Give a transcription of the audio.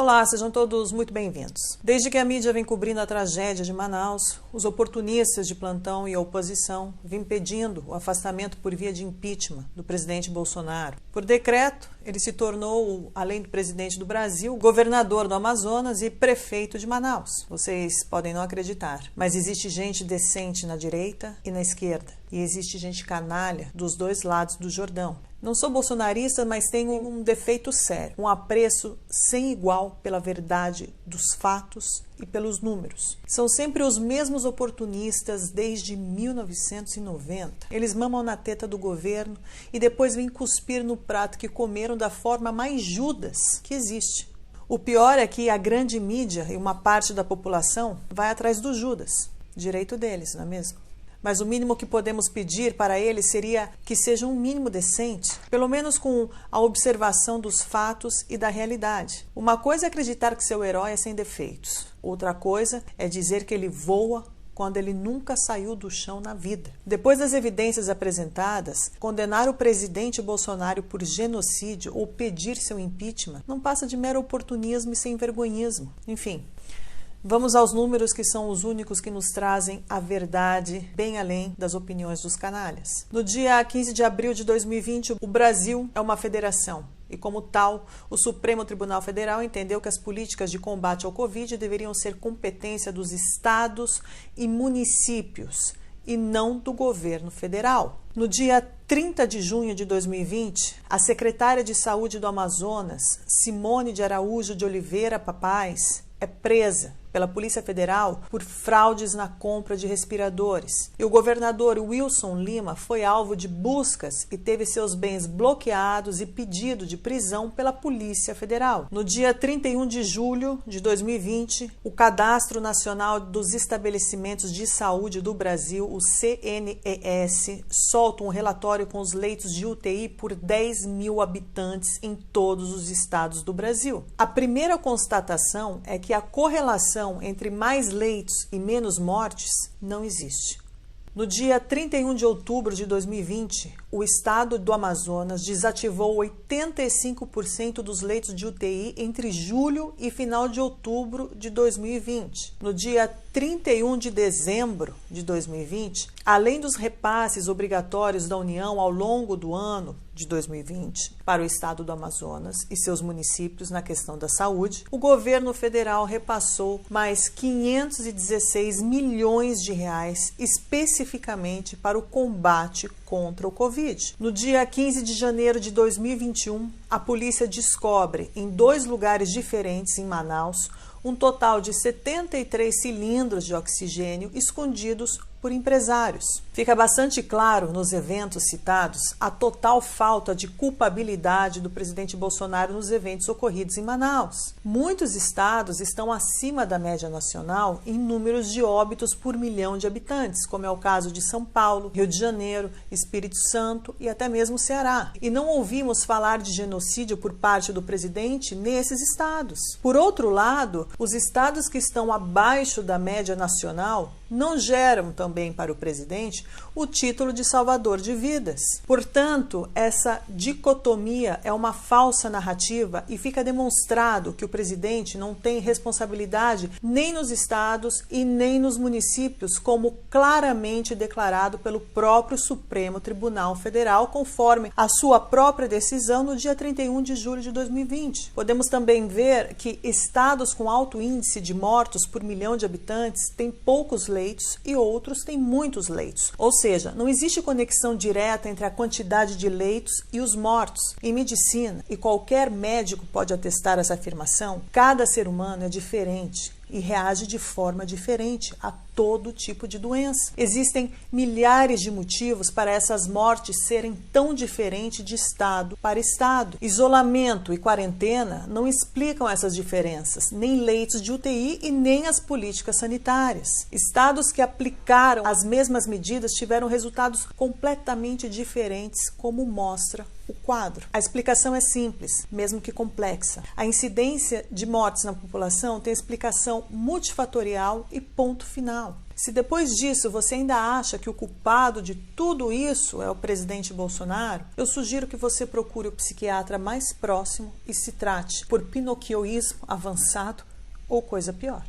Olá, sejam todos muito bem-vindos. Desde que a mídia vem cobrindo a tragédia de Manaus, os oportunistas de plantão e a oposição vêm pedindo o afastamento por via de impeachment do presidente Bolsonaro. Por decreto, ele se tornou, além do presidente do Brasil, governador do Amazonas e prefeito de Manaus. Vocês podem não acreditar, mas existe gente decente na direita e na esquerda. E existe gente canalha dos dois lados do Jordão. Não sou bolsonarista, mas tenho um defeito sério, um apreço sem igual pela verdade dos fatos e pelos números. São sempre os mesmos oportunistas desde 1990. Eles mamam na teta do governo e depois vêm cuspir no prato que comeram da forma mais Judas que existe. O pior é que a grande mídia e uma parte da população vai atrás do Judas. Direito deles, não é mesmo? Mas o mínimo que podemos pedir para eles seria que seja um mínimo decente, pelo menos com a observação dos fatos e da realidade. Uma coisa é acreditar que seu herói é sem defeitos. Outra coisa é dizer que ele voa quando ele nunca saiu do chão na vida. Depois das evidências apresentadas, condenar o presidente Bolsonaro por genocídio ou pedir seu impeachment não passa de mero oportunismo e sem vergonhismo. Enfim, vamos aos números, que são os únicos que nos trazem a verdade bem além das opiniões dos canalhas. No dia 15 de abril de 2020, o Brasil é uma federação e, como tal, o Supremo Tribunal Federal entendeu que as políticas de combate ao Covid deveriam ser competência dos estados e municípios e não do governo federal. No dia 30 de junho de 2020, a secretária de Saúde do Amazonas, Simone de Araújo de Oliveira Papaz, é presa pela Polícia Federal por fraudes na compra de respiradores. E o governador Wilson Lima foi alvo de buscas e teve seus bens bloqueados e pedido de prisão pela Polícia Federal. No dia 31 de julho de 2020, o Cadastro Nacional dos Estabelecimentos de Saúde do Brasil, o CNES, solta um relatório com os leitos de UTI por 10 mil habitantes em todos os estados do Brasil. A primeira constatação é que a correlação entre mais leitos e menos mortes não existe. No dia 31 de outubro de 2020, o estado do Amazonas desativou 85% dos leitos de UTI entre julho e final de outubro de 2020. No dia 31 de dezembro de 2020, além dos repasses obrigatórios da União ao longo do ano de 2020 para o estado do Amazonas e seus municípios na questão da saúde, o governo federal repassou mais 516 milhões de reais especificamente para o combate contra o Covid. No dia 15 de janeiro de 2021, a polícia descobre em 2 lugares diferentes em Manaus um total de 73 cilindros de oxigênio escondidos por empresários. Fica bastante claro nos eventos citados a total falta de culpabilidade do presidente Bolsonaro nos eventos ocorridos em Manaus. Muitos estados estão acima da média nacional em números de óbitos por milhão de habitantes, como é o caso de São Paulo, Rio de Janeiro, Espírito Santo e até mesmo Ceará. E não ouvimos falar de genocídio por parte do presidente nesses estados. Por outro lado, os estados que estão abaixo da média nacional não geram também para o presidente o título de salvador de vidas. Portanto, essa dicotomia é uma falsa narrativa e fica demonstrado que o presidente não tem responsabilidade nem nos estados e nem nos municípios, como claramente declarado pelo próprio Supremo Tribunal Federal, conforme a sua própria decisão no dia 31 de julho de 2020. Podemos também ver que estados com alto índice de mortos por milhão de habitantes têm poucos leitos e outros têm muitos leitos. Ou seja, não existe conexão direta entre a quantidade de leitos e os mortos. Em medicina, e qualquer médico pode atestar essa afirmação, cada ser humano é diferente e reage de forma diferente a todo tipo de doença. Existem milhares de motivos para essas mortes serem tão diferentes de estado para estado. Isolamento e quarentena não explicam essas diferenças, nem leitos de UTI e nem as políticas sanitárias. Estados que aplicaram as mesmas medidas tiveram resultados completamente diferentes, como mostra o quadro. A explicação é simples, mesmo que complexa. A incidência de mortes na população tem explicação multifatorial e ponto final. Se depois disso você ainda acha que o culpado de tudo isso é o presidente Bolsonaro, eu sugiro que você procure o psiquiatra mais próximo e se trate por pinocchioísmo avançado ou coisa pior.